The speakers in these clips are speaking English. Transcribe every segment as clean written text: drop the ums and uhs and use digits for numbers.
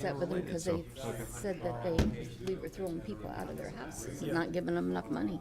upset with them because they said that we were throwing people out of their houses and not giving them enough money.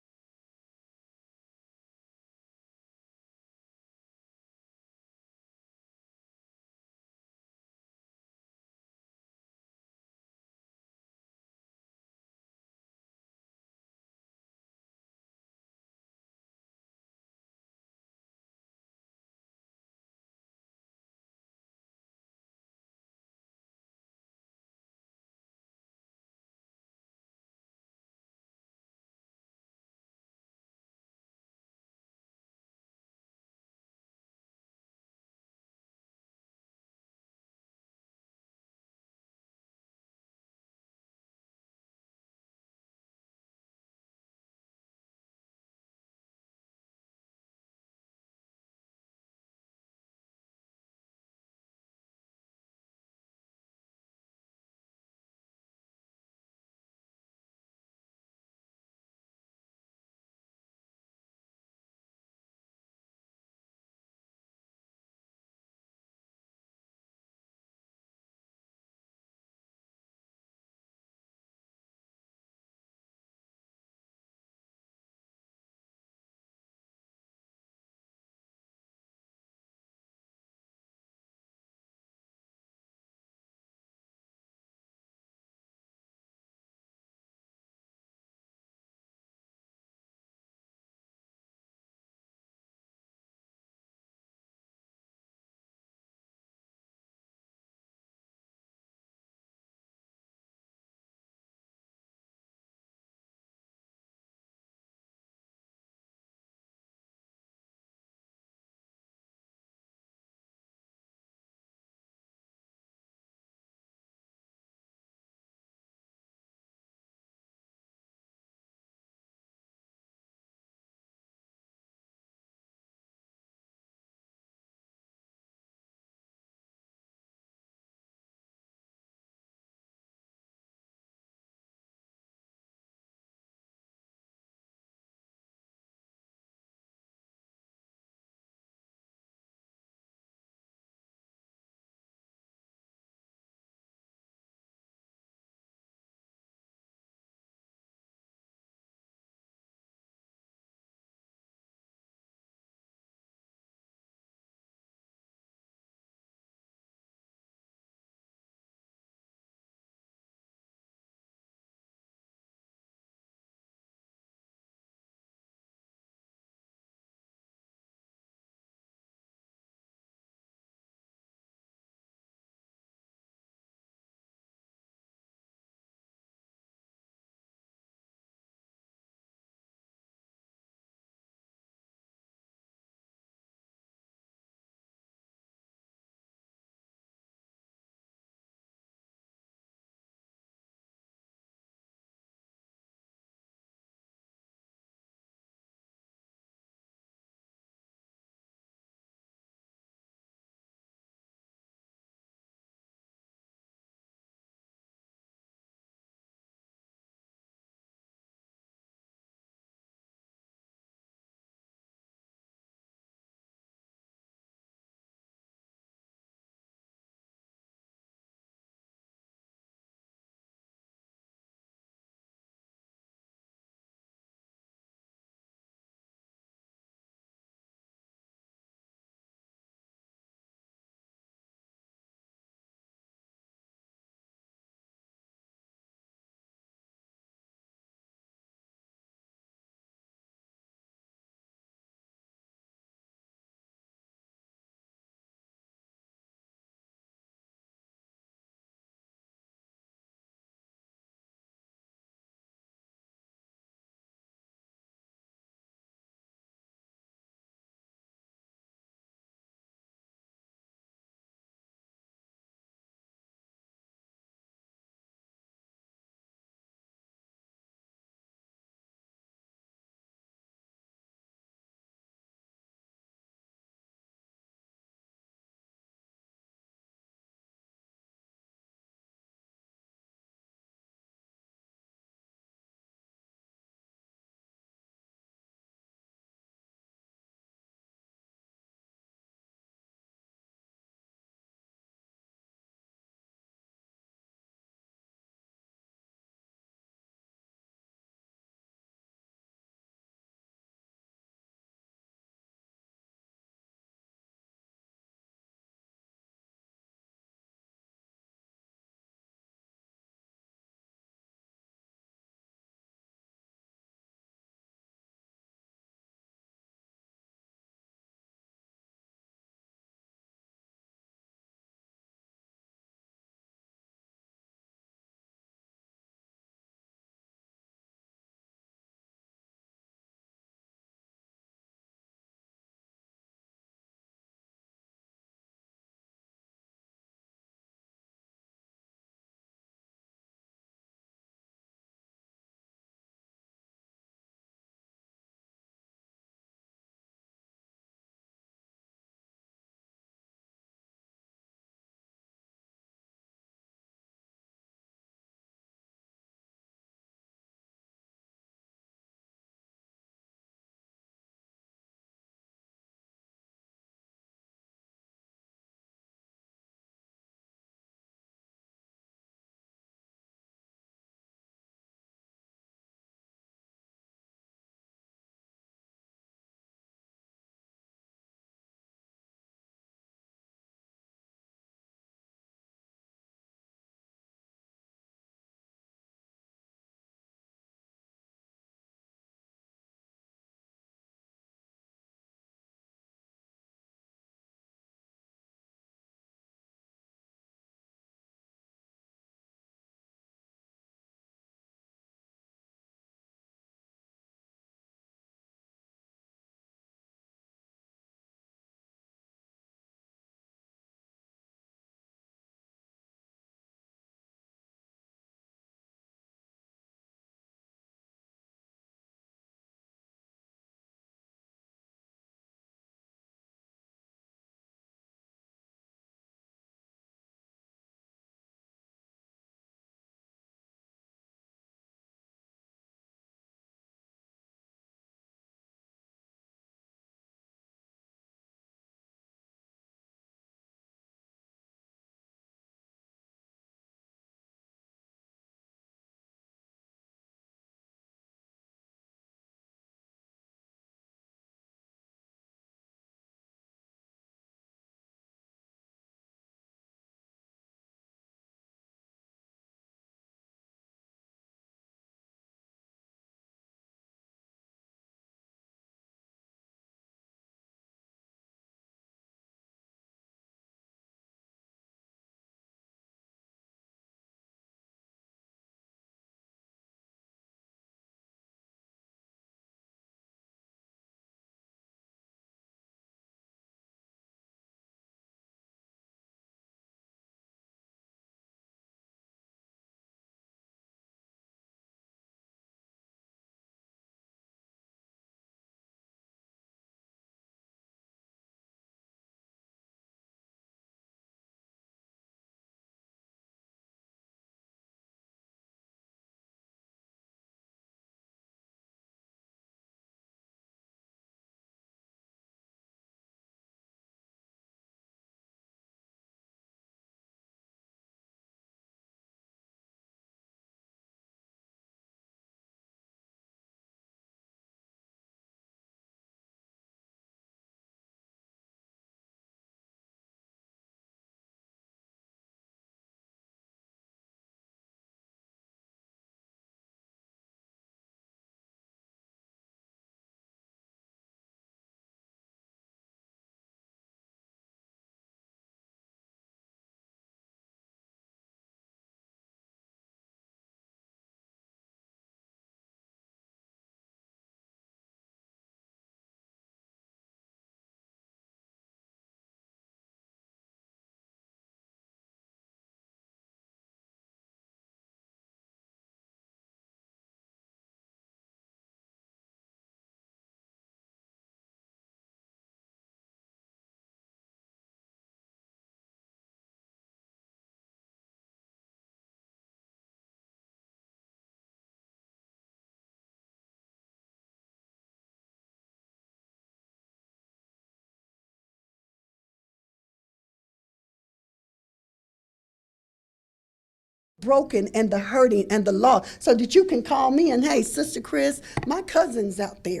broken and the hurting and the loss, so that you can call me and, hey, Sister Chris, my cousin's out there.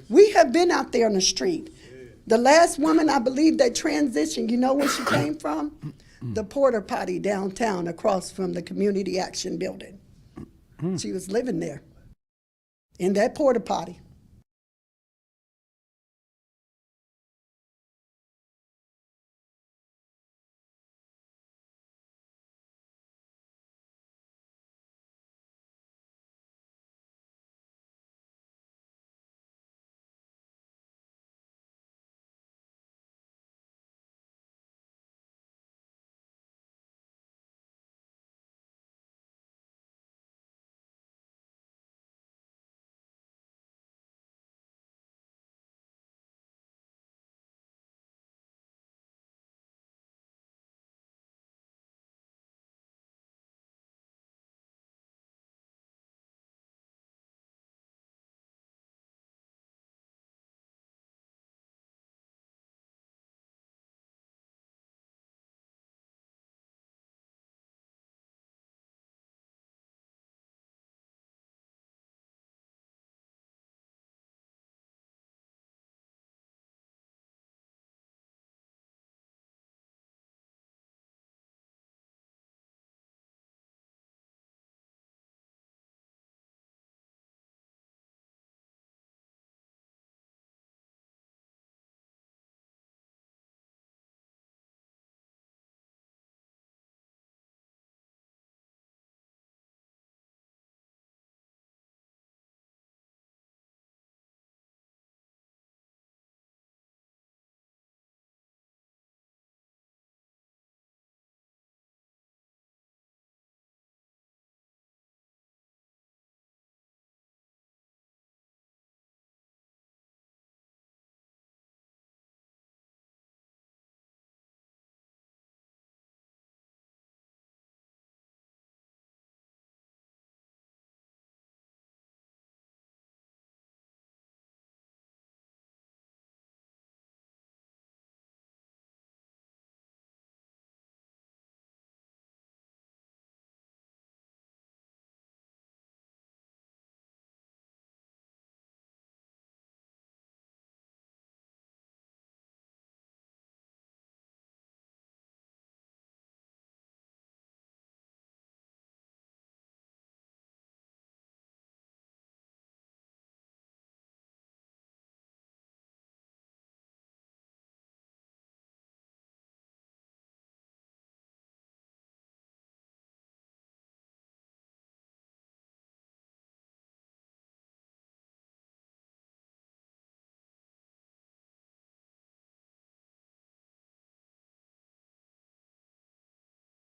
We have been out there on the street. The last woman, I believe, that transitioned, you know where she came from? The porta potty downtown across from the Community Action Building. She was living there in that porta potty.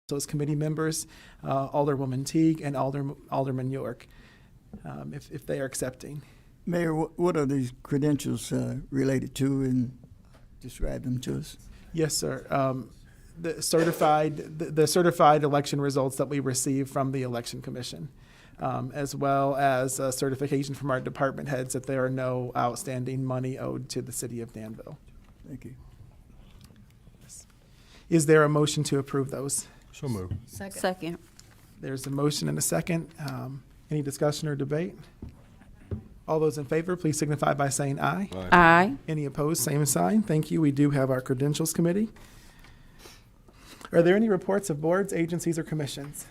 Those committee members, Alderwoman Teague and Alderman York, if they are accepting. Mayor, what are these credentials related to, and describe them to us? Yes, sir. The certified election results that we receive from the Election Commission, as well as a certification from our department heads that there are no outstanding money owed to the city of Danville. Thank you. Is there a motion to approve those? So moved. Second. There's a motion and a second. Any discussion or debate? All those in favor, please signify by saying aye. Aye. Any opposed, same sign. Thank you. We do have our Credentials Committee. Are there any reports of boards, agencies, or commissions?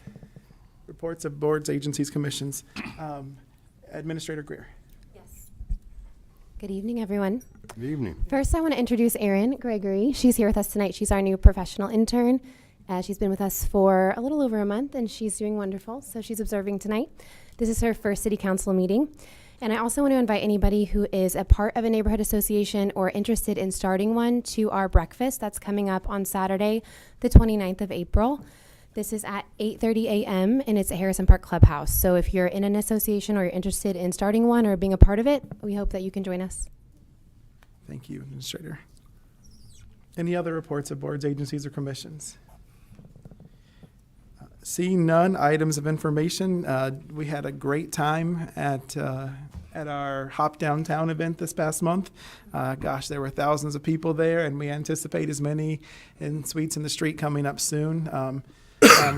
Reports of boards, agencies, commissions. Administrator Greer. Yes. Good evening, everyone. Good evening. First, I want to introduce Erin Gregory. She's here with us tonight. She's our new professional intern. She's been with us for a little over a month, and she's doing wonderful. So she's observing tonight. This is her first city council meeting. And I also want to invite anybody who is a part of a neighborhood association or interested in starting one to our breakfast that's coming up on Saturday, the 29th of April. This is at 8:30 a.m. and it's at Harrison Park Clubhouse. So if you're in an association or you're interested in starting one or being a part of it, we hope that you can join us. Thank you, Administrator. Any other reports of boards, agencies, or commissions? Seeing none, items of information. We had a great time at our Hop Downtown event this past month. Gosh, there were thousands of people there, and we anticipate as many in Sweets in the Street coming up soon.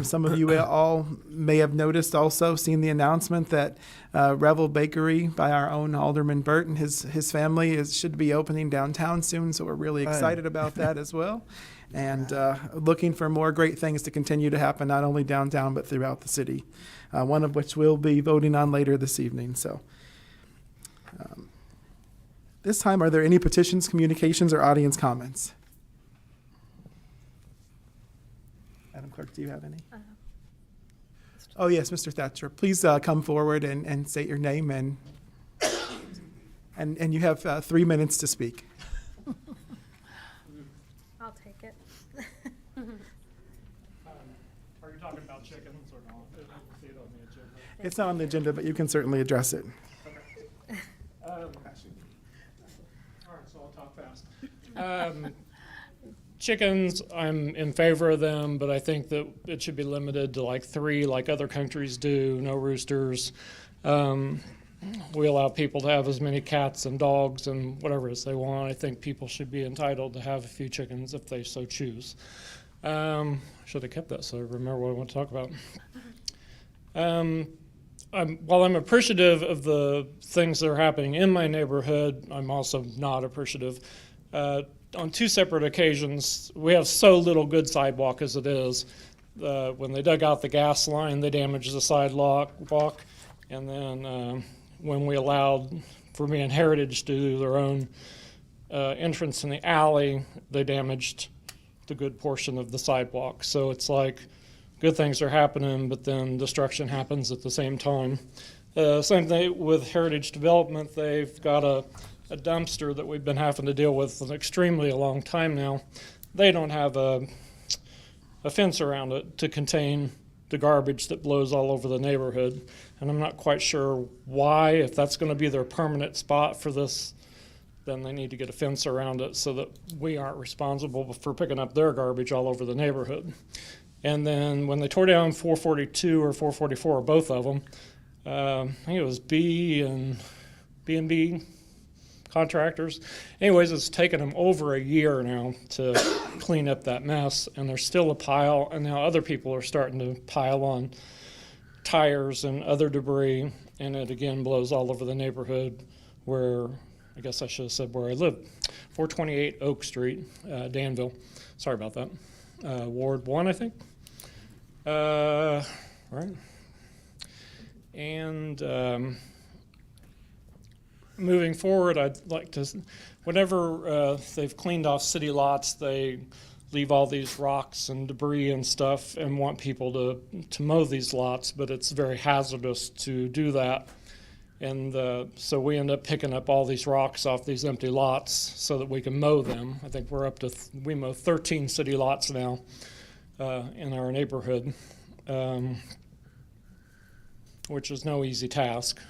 Some of you all may have noticed also, seen the announcement that Revel Bakery by our own Alderman Burt and his family should be opening downtown soon, so we're really excited about that as well. And looking for more great things to continue to happen, not only downtown, but throughout the city, one of which we'll be voting on later this evening. So this time, are there any petitions, communications, or audience comments? Madam Clerk, do you have any? Oh, yes, Mr. Thatcher. Please come forward and state your name, and you have 3 minutes to speak. I'll take it. Are you talking about chickens or not? I don't see it on the agenda. It's not on the agenda, but you can certainly address it. All right, so I'll talk fast. Chickens, I'm in favor of them, but I think that it should be limited to like 3, like other countries do. No roosters. We allow people to have as many cats and dogs and whatever it is they want. I think people should be entitled to have a few chickens if they so choose. Should have kept that so I remember what I want to talk about. While I'm appreciative of the things that are happening in my neighborhood, I'm also not appreciative. On 2 separate occasions, we have so little good sidewalk as it is. When they dug out the gas line, they damaged the sidewalk. And then when we allowed for me and Heritage to do their own entrance in the alley, they damaged the good portion of the sidewalk. So it's like good things are happening, but then destruction happens at the same time. Same thing with Heritage Development. They've got a dumpster that we've been having to deal with for an extremely long time now. They don't have a fence around it to contain the garbage that blows all over the neighborhood. And I'm not quite sure why. If that's going to be their permanent spot for this, then they need to get a fence around it so that we aren't responsible for picking up their garbage all over the neighborhood. And then when they tore down 442 or 444, both of them, I think it was B&B contractors. Anyways, it's taken them over a year now to clean up that mess, and there's still a pile, and now other people are starting to pile on tires and other debris, and it again blows all over the neighborhood where, I guess I should have said where I live, 428 Oak Street, Danville. Sorry about that. Ward 1, I think. Right. And moving forward, I'd like to, whenever they've cleaned off city lots, they leave all these rocks and debris and stuff and want people to mow these lots, but it's very hazardous to do that. And so we end up picking up all these rocks off these empty lots so that we can mow them. I think we're up to, we mow 13 city lots now in our neighborhood, which is no easy task.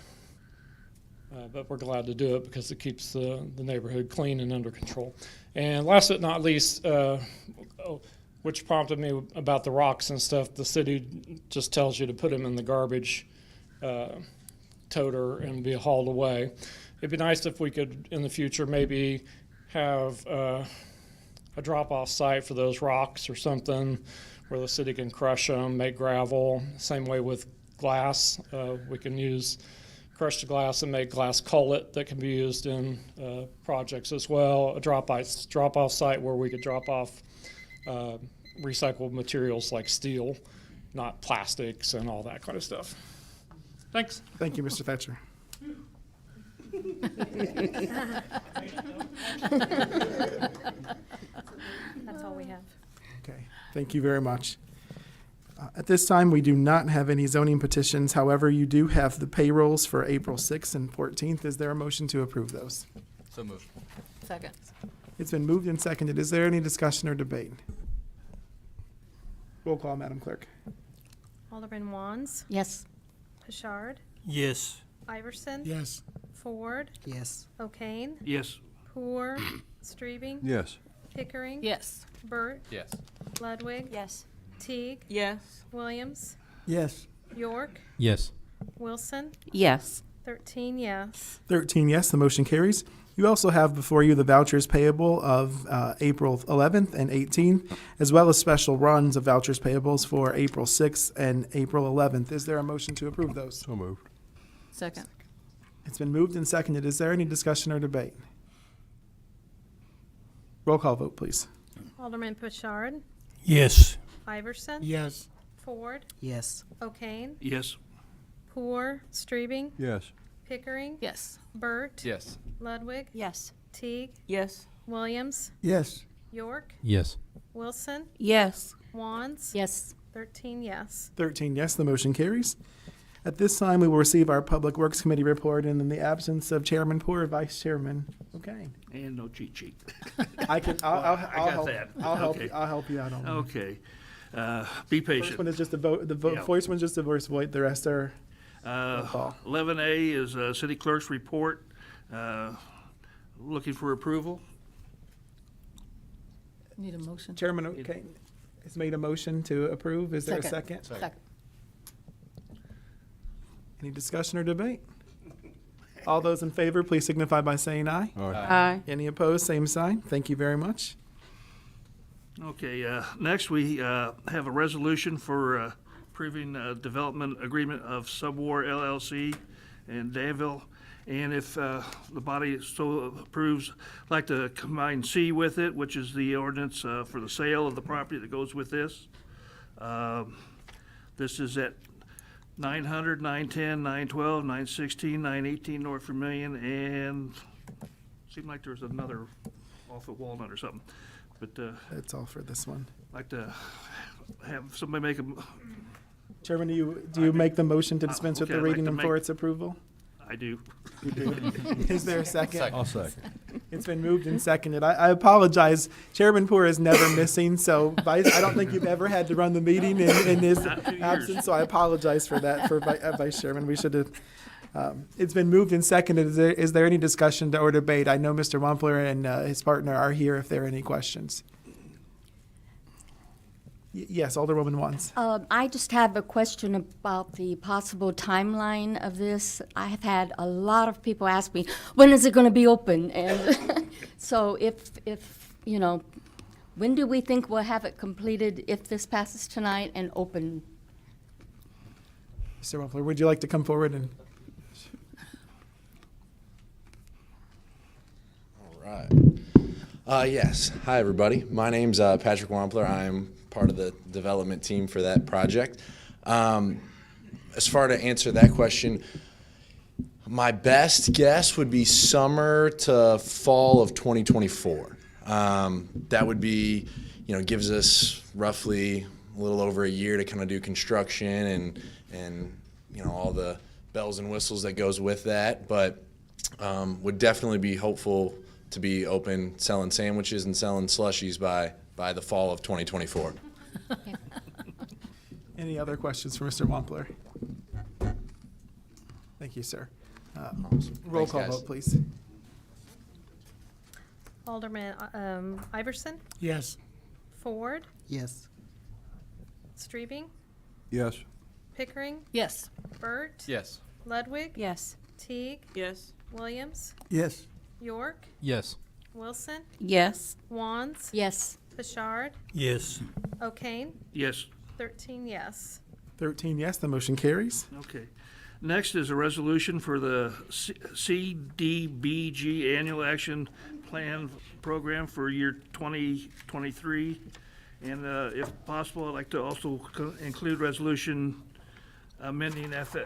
But we're glad to do it because it keeps the neighborhood clean and under control. And last but not least, which prompted me about the rocks and stuff, the city just tells you to put them in the garbage toter and be hauled away. It'd be nice if we could, in the future, maybe have a drop-off site for those rocks or something where the city can crush them, make gravel. Same way with glass. We can use crushed glass and make glass cullet that can be used in projects as well. A drop-off site where we could drop off recycled materials like steel, not plastics and all that kind of stuff. Thanks. Thank you, Mr. Thatcher. That's all we have. Okay, thank you very much. At this time, we do not have any zoning petitions. However, you do have the payrolls for April 6th and 14th. Is there a motion to approve those? So moved. Second. It's been moved and seconded. Is there any discussion or debate? Roll call, Madam Clerk. Alderman Wands, Yes. Pashard, Yes. Iverson, Yes. Ford, Yes. O'Kane, Yes. Poor, Streebing, Yes. Pickering, Yes. Burt, Yes. Ludwig, Yes. Teague, Yes. Williams, Yes. Yes. Wilson, Yes. 13 yes. 13 yes, the motion carries. You also have before you the vouchers payable of April 11th and 18th, as well as special runs of vouchers payables for April 6th and April 11th. Is there a motion to approve those? So moved. Second. It's been moved and seconded. Is there any discussion or debate? Roll call vote, please. Alderman Bouchard, Yes. Iverson, Yes. Ford, Yes. O'Kane, Yes. Poor, Streebing, Yes. Pickering, Yes. Burt, Yes. Ludwig, Yes. Teague, Yes. Williams, Yes. York, Yes. Wilson, Yes. Wands, Yes. 13 yes. 13 yes, the motion carries. At this time, we will receive our Public Works Committee report, and in the absence of Chairman Poor, Vice Chairman O'Kane. And no cheat sheet. I'll got help. that. I'll help Okay. you. I'll help you out on that. Okay. Be patient. First one is just a vote. The vote. Yeah. First one's just a voice vote. The rest are call. 11A is City Clerk's report. Looking for approval. Need a motion? Chairman O'Kane has made a motion to approve. Is there a second? Second. Any discussion or debate? All those in favor, please signify by saying aye. Aye. Any opposed, same sign. Thank you very much. Okay, next we have a resolution for approving development agreement of Subwar LLC in Danville. And if the body so approves, I'd like to combine C with it, which is the ordinance for the sale of the property that goes with this. This is at 900, 910, 912, 916, 918 North Vermillion, and seemed like there was another off at Walnut or something. But That's all for this one. I'd like to have somebody make a, Chairman, do you make the motion to dispense with okay, the I'd like reading to and make- for its approval? I do. Is there a second? I'll second. It's been moved and seconded. I apologize. Chairman Poor is never missing, so Vice, I don't think you've ever had to run the meeting in his Not 2 years. absence, so I apologize for that for Vice Chairman. We should have. It's been moved and seconded. Is there any discussion or debate? I know Mr. Wampler and his partner are here if there are any questions. Yes, Alderwoman Wands. I just have a question about the possible timeline of this. I have had a lot of people ask me, when is it going to be open? And so if you know, when do we think we'll have it completed if this passes tonight and open? Mr. Wampler, would you like to come forward and? All right. Yes. Hi, everybody. My name's Patrick Wampler. I'm part of the development team for that project. As far to answer that question, my best guess would be summer to fall of 2024. That would be, gives us roughly a little over a year to kind of do construction and all the bells and whistles that goes with that. But would definitely be hopeful to be open selling sandwiches and selling slushies by the fall of 2024. Any other questions for Mr. Wampler? Thank you, sir. Roll Thanks, call guys. vote, please. Alderman Iverson, Yes. Ford, Yes. Streebing, Yes. Pickering, Yes. Burt, Yes. Ludwig, Yes. Teague, Yes. Williams, Yes. York, Yes. Wilson, Yes. Wands, Yes. Bouchard, Yes. O'Kane, Yes. 13 yes. 13 yes, the motion carries. Okay. Next is a resolution for the CDBG Annual Action Plan Program for year 2023. And if possible, I'd like to also include resolution amending for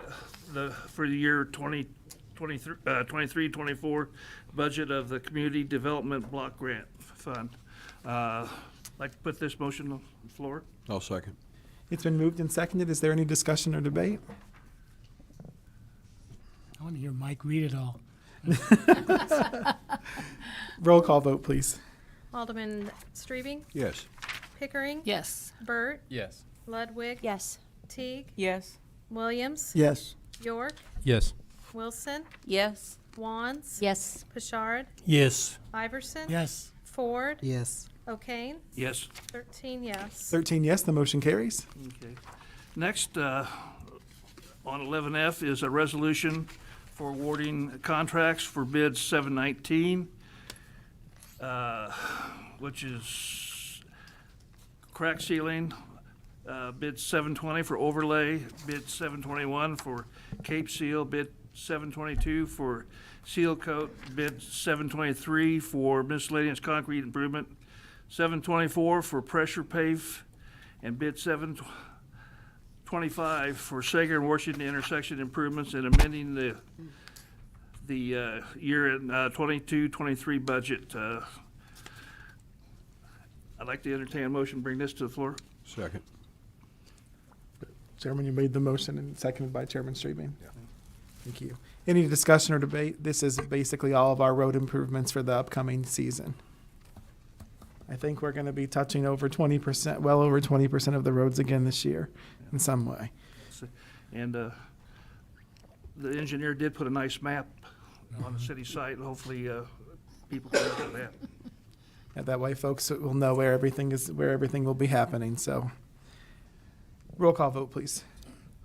the year 23-24 budget of the Community Development Block Grant Fund. I'd like to put this motion on the floor. I'll second. It's been moved and seconded. Is there any discussion or debate? I want to hear Mike read it all. Roll call vote, please. Alderman Streebing, Yes. Pickering, Yes. Burt, Yes. Ludwig, Yes. Teague, Yes. Williams, Yes. York, Yes. Wilson, Yes. Wands, Yes. Bouchard, Yes. Iverson, Yes. Ford, Yes. O'Kane, Yes. 13 yes. 13 yes, the motion carries. Okay. Next, on 11F is a resolution for awarding contracts for bid 719, which is crack sealing, bid 720 for overlay, bid 721 for cape seal, bid 722 for seal coat, bid 723 for miscellaneous concrete improvement, 724 for pressure pave, and bid 725 for Sager and Washington intersection improvements and amending the year 22-23 budget. I'd like to entertain a motion, bring this to the floor. Second. Chairman, you made the motion and seconded by Chairman Strebe. Thank you. Any discussion or debate? This is basically all of our road improvements for the upcoming season. I think we're going to be touching over 20%, well over 20% of the roads again this year in some way. And the engineer did put a nice map on the city site. Hopefully, people can look at that. And that way folks will know where everything will be happening. So roll call vote, please.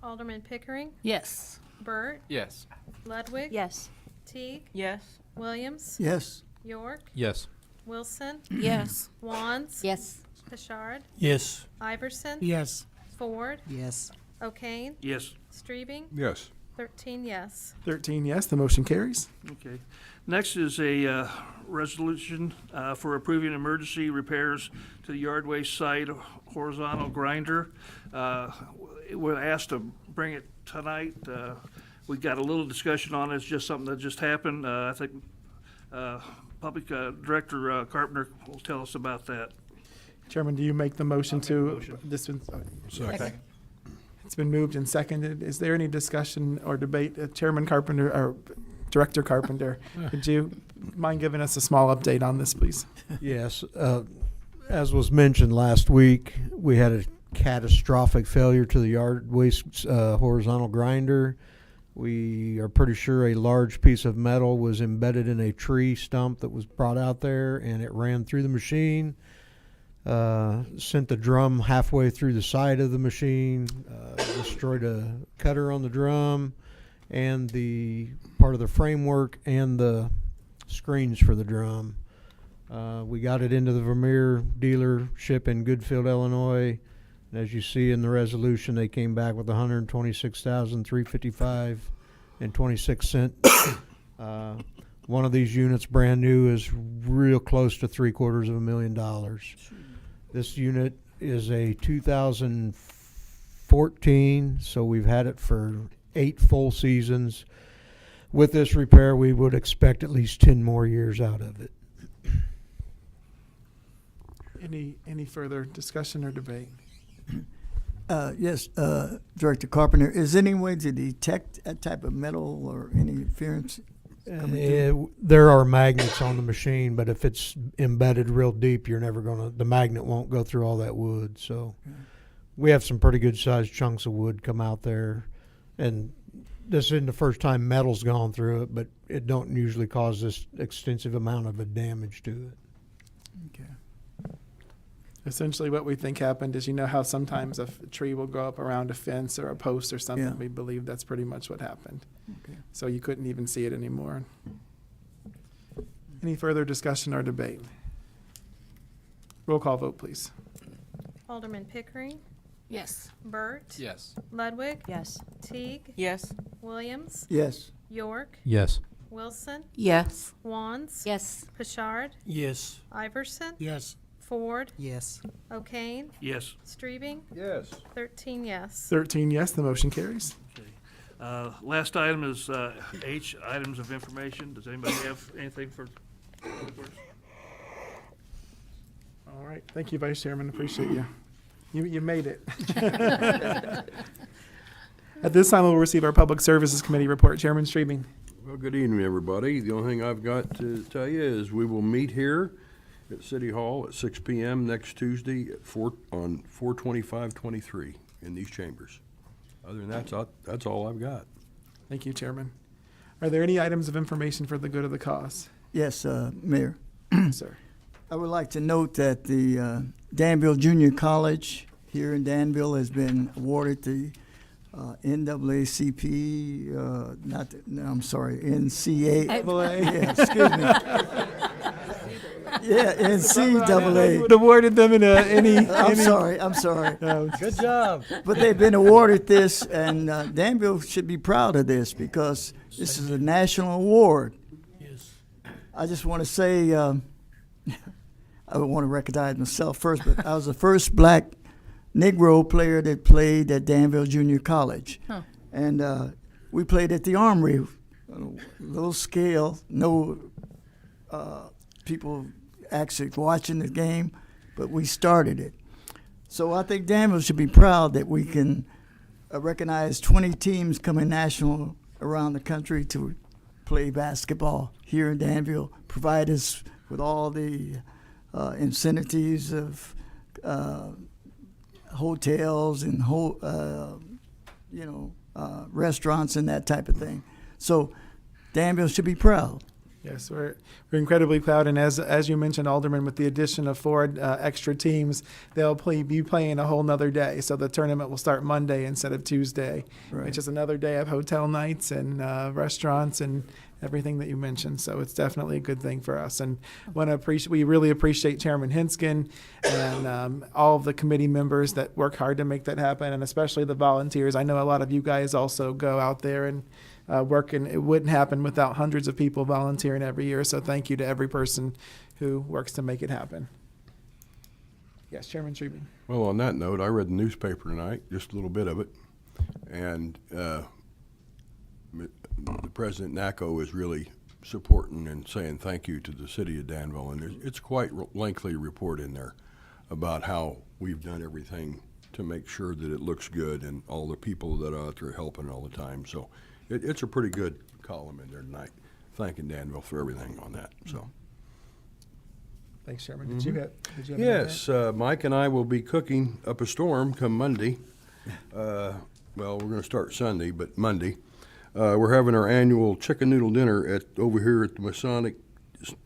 Alderman Pickering, Yes. Burt, Yes. Ludwig, Yes. Teague, Yes. Williams, Yes. York, Yes. Wilson, Yes. Wands, Yes. Pashard, Yes. Iverson, Yes. Ford, Yes. O'Kane, Yes. Strebing, Yes. 13 yes. 13 yes, the motion carries. Okay. Next is a resolution for approving emergency repairs to the yardway site horizontal grinder. We're asked to bring it tonight. We got a little discussion on it. It's just something that just happened. I think Public Director Carpenter will tell us about that. Chairman, do you make the motion I'll make to the motion. this one? Second. It's been moved and seconded. Is there any discussion or debate? Chairman Carpenter or Director Carpenter, would you mind giving us a small update on this, please? Yes, as was mentioned last week, we had a catastrophic failure to the yard waste horizontal grinder. We are pretty sure a large piece of metal was embedded in a tree stump that was brought out there, and it ran through the machine, sent the drum halfway through the side of the machine, destroyed a cutter on the drum, and the part of the framework and the screens for the drum. We got it into the Vermeer dealership in Goodfield, Illinois. And as you see in the resolution, they came back with $126,355.26. One of these units, brand new, is real close to $750,000. This unit is a 2014, so we've had it for 8 full seasons. With this repair, we would expect at least 10 more years out of it. Any further discussion or debate? Yes, Director Carpenter, is there any way to detect that type of metal or any interference? There are magnets on the machine, but if it's embedded real deep, the magnet won't go through all that wood. So we have some pretty good sized chunks of wood come out there, and this isn't the first time metal's gone through it, but it don't usually cause this extensive amount of a damage to it. Okay. Essentially what we think happened is, you know how sometimes a tree will go up around a fence or a post or something? Yeah. We believe that's pretty much what happened. Okay. So you couldn't even see it anymore. Any further discussion or debate? Roll call vote, please. Alderman Pickering, Yes. Burt, Yes. Ludwig, Yes. Teague, Yes. Williams, Yes. York, Yes. Wilson, Yes. Wands, Yes. Pashard, Yes. Iverson, Yes. Ford, Yes. O'Kane, Yes. Strebing, Yes. 13 yes. 13 yes, the motion carries. Okay. Last item is H, items of information. Does anybody have anything for? All right, thank you, Vice Chairman, appreciate you. You made it. At this time, we'll receive our Public Services Committee report. Chairman Strebing. Well, good evening, everybody. The only thing I've got to tell you is we will meet here at City Hall at 6 p.m. next Tuesday at 4/25/23 in these chambers. Other than that, that's all I've got. Thank you, Chairman. Are there any items of information for the good of the cause? Yes, Mayor. Sir. I would like to note that the Danville Junior College here in Danville has been awarded the NAACP, I'm sorry, NCA. Yeah, excuse me. Yeah, NCAA. Would awarded them in any. I'm sorry. Good job. But they've been awarded this, and Danville should be proud of this because this is a national award. Yes. I just want to say, I want to recognize myself first, but I was the first black Negro player that played at Danville Junior College. Huh. And we played at the Armory, little scale, no people actually watching the game, but we started it. So I think Danville should be proud that we can recognize 20 teams coming national around the country to play basketball here in Danville, provide us with all the incentives of hotels and restaurants and that type of thing. So Danville should be proud. Yes, we're incredibly proud, and as you mentioned, Alderman, with the addition of 4 extra teams, they'll be playing a whole nother day. So the tournament will start Monday instead of Tuesday, Right. which is another day of hotel nights and restaurants and everything that you mentioned. So it's definitely a good thing for us, and we really appreciate Chairman Hinskin and all of the committee members that work hard to make that happen, and especially the volunteers. I know a lot of you guys also go out there and work, and it wouldn't happen without hundreds of people volunteering every year. So thank you to every person who works to make it happen. Yes, Chairman Shreeben. Well, on that note, I read the newspaper tonight, just a little bit of it, and the President NACO is really supporting and saying thank you to the city of Danville, and it's quite lengthy report in there about how we've done everything to make sure that it looks good and all the people that are out there helping all the time. So it's a pretty good column in there tonight, thanking Danville for everything on that. So. Thanks, Chairman. Did you have Yes, Mike and I will be cooking up a storm come Monday. Well, we're going to start Sunday, but Monday. We're having our annual chicken noodle dinner over here at the Masonic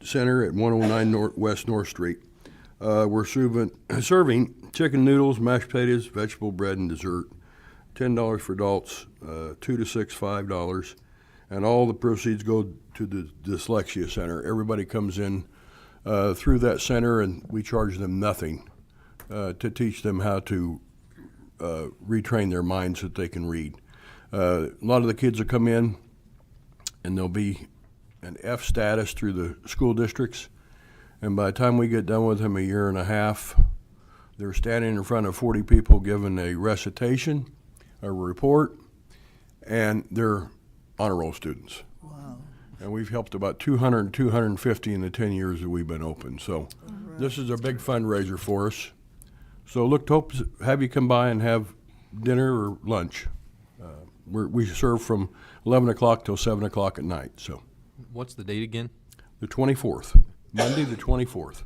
Center at 109 West North Street. We're serving chicken noodles, mashed potatoes, vegetable bread, and dessert. $10 for adults, 2 to 6, $5, and all the proceeds go to the Dyslexia Center. Everybody comes in through that center, and we charge them nothing to teach them how to retrain their minds so that they can read. A lot of the kids will come in, and they'll be an F status through the school districts, and by the time we get done with them a year and a half, they're standing in front of 40 people giving a recitation, a report, and they're honor roll students. Wow. And we've helped about 200, 250 in the 10 years that we've been open. So this is a big fundraiser for us. So look to have you come by and have dinner or lunch. We serve from 11 o'clock till 7 o'clock at night. So What's the date again? the 24th, Monday the 24th.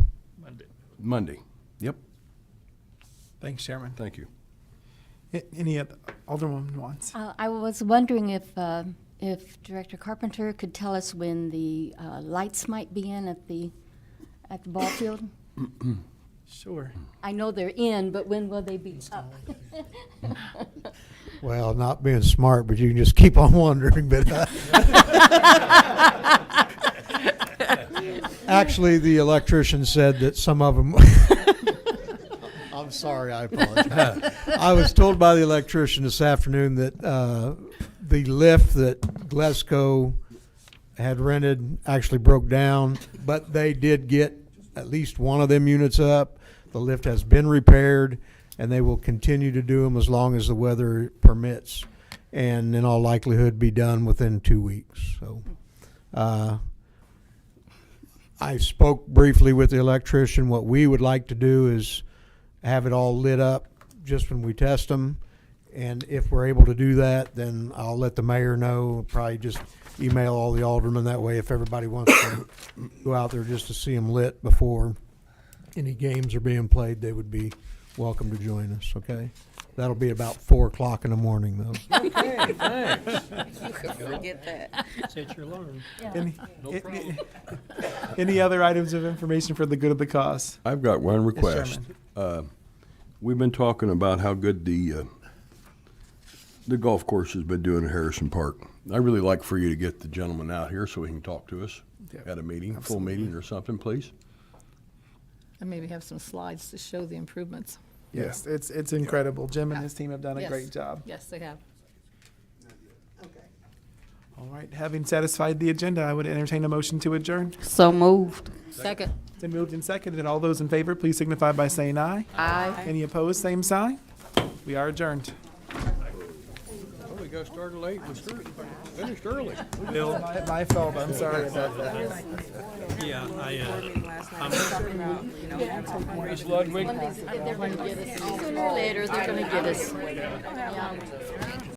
Monday. Yep. Thanks, Chairman. Thank you. Any other Alderwoman wants? I was wondering if Director Carpenter could tell us when the lights might be in at the ball field. Sure. I know they're in, but when will they be up? Well, not being smart, but you can just keep on wondering. But actually, the electrician said that some of them. I'm sorry, I apologize. I was told by the electrician this afternoon that the lift that Glesko had rented actually broke down, but they did get at least one of them units up. The lift has been repaired, and they will continue to do them as long as the weather permits, and in all likelihood be done within 2 weeks. So I spoke briefly with the electrician. What we would like to do is have it all lit up just when we test them, and if we're able to do that, then I'll let the mayor know. Probably just email all the aldermen that way. If everybody wants to go out there just to see them lit before any games are being played, they would be welcome to join us. Okay, that'll be about 4 o'clock in the morning, though. Okay, thanks. You could forget that. Set your alarm. Any other items of information for the good of the cause? I've got one request. Chairman. We've been talking about how good the the golf course has been doing at Harrison Park. I'd really like for you to get the gentleman out here so he can talk to us Yeah, at a meeting, full absolutely. meeting or something, please. And maybe have some slides to show the improvements. Yes, it's incredible. Jim and his team have done a Yes. great job. Yes, they have. All right, having satisfied the agenda, I would entertain a motion to adjourn. So moved. Second. It's been moved and seconded, and all those in favor, please signify by saying aye. Aye. Any opposed, same sign. We are adjourned. Oh, we got started late, we finished early. Bill, my fault, I'm sorry about that. Yeah, Sooner or later, they're gonna get us.